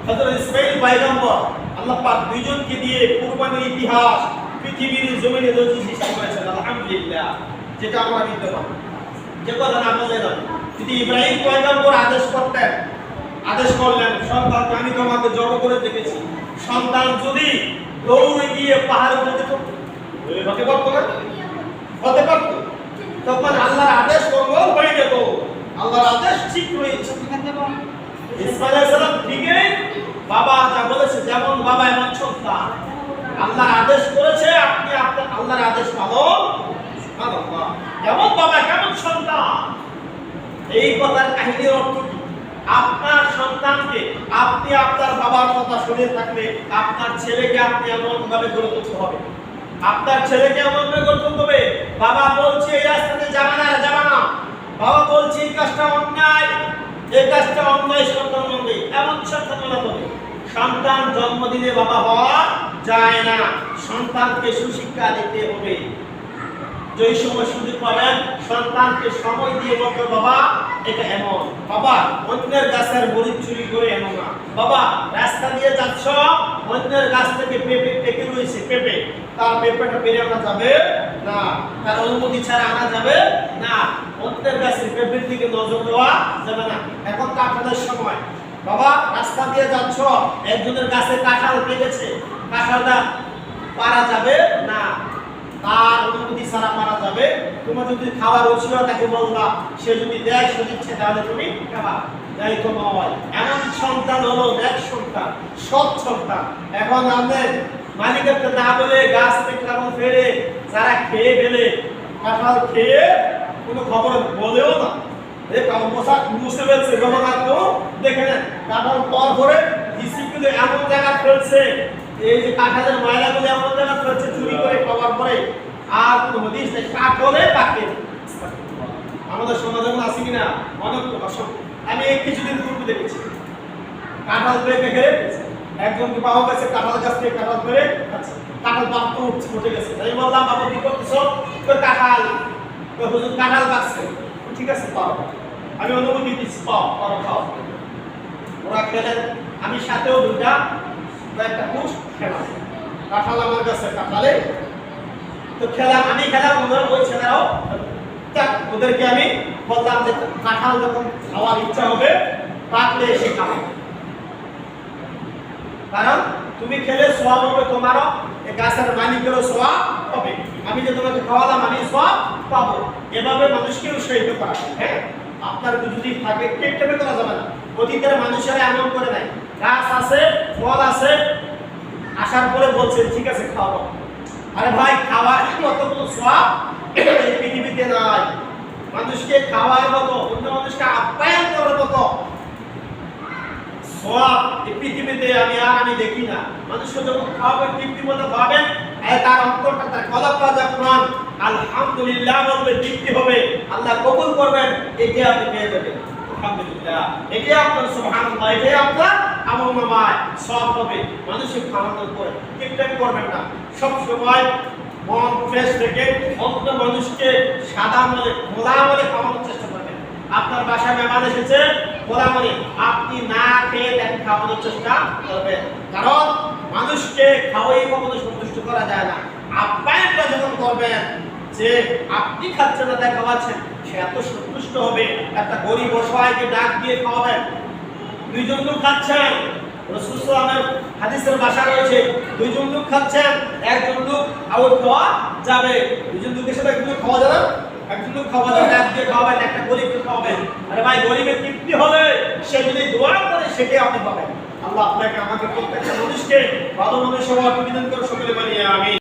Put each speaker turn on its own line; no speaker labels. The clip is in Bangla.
হযরত ইসমাঈল পয়গম্বর আল্লাহ পাক দুইজনকে দিয়ে কুরবানির ইতিহাস পৃথিবীর জমিনে রচি সৃষ্টি করেছেন আলহামদুলিল্লাহ। যেটা আমরা বিদ্যমান, যে কথা না বলে না, যদি ইব্রাহিম পয়গম্বর আদেশ করলেন সন্তানকে আমি তোমাকে জড়ো করে দেখেছি, সন্তান যদি দৌড়ে গিয়ে পাহাড়ে উঠে যেত হতে পারতো না? হতে পারতো। তখন আল্লাহর আদেশ করলো হয়ে যেত। আল্লাহর আদেশ ঠিক রয়েছে। ইসমাঈল আলাইহিস সালাম ঠিকই বাবা যা বলেছে, যেমন বাবা এমন সন্তান। আল্লাহর আদেশ করেছে, আপনি আপনার আল্লাহর আদেশ পালন। সুবহানাল্লাহ। যেমন বাবা কেমন সন্তান। এই কথার কাহিনীর অর্থ কি? আপনার সন্তানকে আপনি আপনার বাবার কথা শুনে থাকলে আপনার ছেলেকে আপনি এমন ভাবে গড়ে তুলতে হবে। আপনার ছেলেকে এমন ভাবে গড়ে তুলতে হবে, বাবা বলছে এই রাস্তাতে যাবে না, যাবে না। বাবা বলছে এই কাজটা অন্যায়, এই কাজটা অন্যায়, সন্তান মানবে, এমন সন্তান বানাতে হবে। সন্তান জন্ম দিলে বাবা হওয়া যায় না, সন্তানকে সুশিক্ষা দিতে হবে। যেই সময় সুযোগ পাবেন সন্তানকে সময় দিয়ে বলতে, বাবা এটা এমন, বাবা অন্যের গাছের মরিচ চুরি করে এমন না, বাবা রাস্তা দিয়ে যাচ্ছ অন্যের গাছ থেকে পেঁপে পেকে রয়েছে, পেঁপে তার পেঁপেটা পেরে আনা যাবে না, তার অনুমতি ছাড়া আনা যাবে না, অন্যের গাছের পেঁপের দিকে নজর দেওয়া যাবে না। এখন কাঁঠালের সময়, বাবা রাস্তা দিয়ে যাচ্ছ একজনের গাছে কাঁঠাল পেকেছে, কাঁঠালটা পারা যাবে না, তার অনুমতি ছাড়া পারা যাবে। তোমার যদি খাওয়ার রুচি হয় তাকে বলবা, সে যদি দেয় সে দিচ্ছে তাহলে তুমি খাবা, তাই তো নয়। এমন সন্তান হলো এক সন্তান, সৎ সন্তান। এখন আমাদের মালিককে না বলে গাছ থেকে কাঁঠাল ফেলে যারা খেয়ে ফেলে, কাঁঠাল খেয়ে কোনো খবর বলেও না, এই পোশাক বুঝতে পেরেছে গণনা তো দেখে নেন, কাঁঠাল পর করে ডিসিগুলো এমন জায়গা ফেলছে, এই যে কাঁঠালের ময়লাগুলো এমন জায়গা ফেলছে চুরি করে খাওয়ার পরে, আর কোনো হদিস নেই, কাঁঠালে পাকে। আমাদের সমাজে আছে কিনা অনেক অসংখ্য। আমি এই কিছুদিন পূর্বে দেখেছি কাঁঠাল পেকে খেয়ে একজনকে পাওয়া গেছে, কাঁঠাল গাছ থেকে কাঁঠাল পেরে কাঁঠাল পাক তো উঠে গেছে। আমি বললাম, বাবা কি করতেছো? কাঁঠাল, হুজুর কাঁঠাল পাকছে। ঠিক আছে পাও, আমি অনুমতি দিচ্ছি, পাও পাও খাও। ওরা খেলেন, আমি সাথেও দুটা একটা পুষ খেলাম, কাঁঠাল আমার কাছে কাঁঠালে তো খেলাম, আমি খেলাম, ওই ছেলেরাও, ওদেরকে আমি বললাম যে কাঁঠাল যখন খাওয়ার ইচ্ছা হবে পাকলে এসে খাবে, কারণ তুমি খেলে সোয়াব হবে, তোমারও এই গাছের মালিকেরও সোয়াব হবে, আমি যে তোমাকে খাওয়ালাম আমি সোয়াব পাবো। এভাবে মানুষকে উৎসাহিত করা। হ্যাঁ, আপনার যদি থাকে টেপটেপে করা যাবে না। অতীতের মানুষেরা এমন করে নাই, গাছ আছে ফল আছে, আসার পরে বলছে ঠিক আছে খাওয়াবো। আরে ভাই, খাওয়ার মতো কোনো সোয়াব এই পৃথিবীতে নাই। মানুষকে খাওয়ার মতো, অন্য মানুষকে আপ্যায়ন করার মতো সোয়াব এই পৃথিবীতে আমি দেখি না। মানুষকে যখন খাওয়াবেন, তৃপ্তি মতো খাওয়াবেন, তার অন্তরটা, তার কলবটা যখন আলহামদুলিল্লাহ বলবে, তৃপ্তি হবে, আল্লাহ কবুল করবেন, এটি আপনি পেয়ে যাবেন। আলহামদুলিল্লাহ, এটি আপনার সুবহানাল্লাহ, এটি আপনার আমলনামায় সওয়াব হবে। মানুষকে খাওয়ানোর পরে টিপটাপ করবেন না, সব সময় মন ফ্রেশ রেখে অন্য মানুষকে সাদা মনে খোলা মনে খাওয়ানোর চেষ্টা করবেন। আপনার বাসায় মেহমান এসেছে, খোলা মনে আপনি না খেয়ে তাকে খাওয়ানোর চেষ্টা করবেন, কারণ মানুষকে খাওয়াই কখনো সন্তুষ্ট করা যায় না। আপ্যায়নটা যখন করবেন, যে আপনি খাচ্ছেন না তাই খাওয়াচ্ছেন, সে এত সন্তুষ্ট হবে। একটা গরিব অসহায়কে ডাক দিয়ে খাওয়াবেন, দুইজন লোক খাচ্ছেন, রাসূল সাল্লাল্লাহু আলাইহি ওয়াসাল্লামের হাদিসের ভাষা রয়েছে, দুইজন লোক খাচ্ছেন, একজন লোক আউট খাওয়া যাবে, দুইজন লোকের সাথে একজন খাওয়া যাবে, একজন লোক খাওয়া যাবে, ডাক দিয়ে খাওয়াবেন, একটা গরিবকে খাওয়াবেন। আরে ভাই, গরিবের তৃপ্তি হলে সে যদি দোয়া করে সেটাই আপনি পাবেন। আল্লাহ আপনাকে আমাকে প্রত্যেকটা মানুষকে ভালো মানুষ হওয়ার প্রতিদান করে সকলে বানিয়ে আমিন।